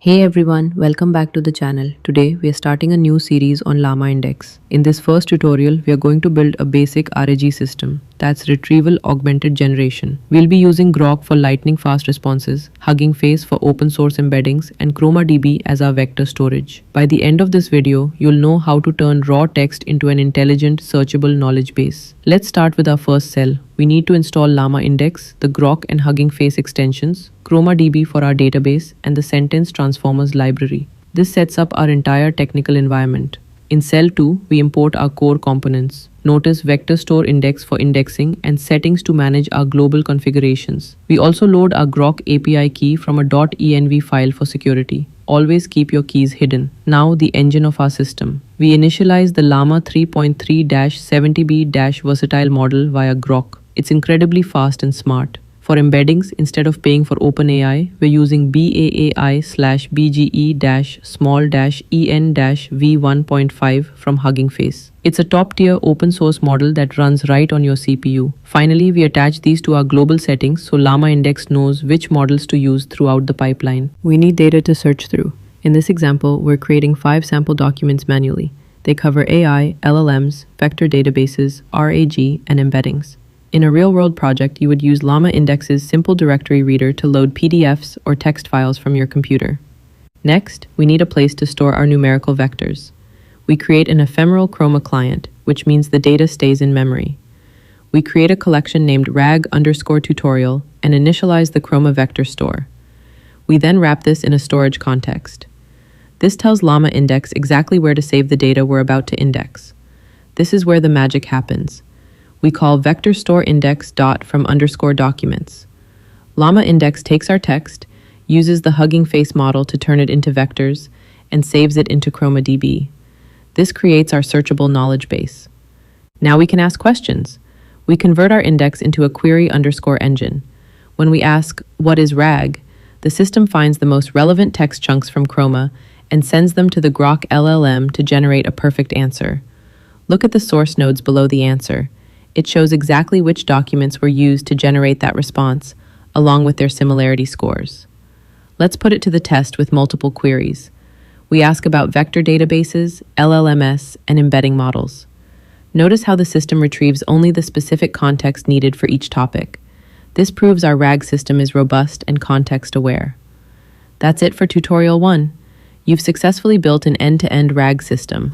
Hey everyone, welcome back to the channel. Today we are starting a new series on LlamaIndex. In this first tutorial, we are going to build a basic RAG system, that's Retrieval-Augmented Generation. We'll be using Groq for lightning fast responses, HuggingFace for open source embeddings, and ChromaDB as our vector storage. By the end of this video, you'll know how to turn raw text into an intelligent, searchable knowledge base. Let's start with our first cell. We need to install LlamaIndex, the Groq and HuggingFace extensions, ChromaDB for our database, and the sentence transformers library. This sets up our entire technical environment. In cell 2, we import our core components. Notice vector store index for indexing and settings to manage our global configurations. We also load our Groq API key from a .env file for security. Always keep your keys hidden. Now the engine of our system. We initialize the Llama 3.3-70B- versatile model via Groq. It's incredibly fast and smart. For embeddings, instead of paying for OpenAI, we're using BAAI/BGE-small-en-v1.5 from HuggingFace. It's a top-tier open-source model that runs right on your CPU. Finally, we attach these to our global settings so LlamaIndex knows which models to use throughout the pipeline. We need data to search through. In this example, we're creating 5 sample documents manually. They cover AI, LLMs, vector databases, RAG, and embeddings. In a real-world project, you would use LlamaIndex's simple directory reader to load PDFs or text files from your computer. Next, we need a place to store our numerical vectors. We create an ephemeral Chroma client, which means the data stays in memory. We create a collection named rag_tutorial and initialize the Chroma vector store. We then wrap this in a storage context. This tells LlamaIndex exactly where to save the data we're about to index. This is where the magic happens. We call vector store index from _documents. LlamaIndex takes our text, uses the HuggingFace model to turn it into vectors, and saves it into ChromaDB. This creates our searchable knowledge base. Now we can ask questions. We convert our index into a query _engine. When we ask, "What is RAG?" the system finds the most relevant text chunks from Chroma and sends them to the Groq LLM to generate a perfect answer. Look at the source nodes below the answer. It shows exactly which documents were used to generate that response, along with their similarity scores. Let's put it to the test with multiple queries. We ask about vector databases, LLMs, and embedding models. Notice how the system retrieves only the specific context needed for each topic. This proves our RAG system is robust and context-aware. That's it for tutorial 1. You've successfully built an end-to-end RAG system.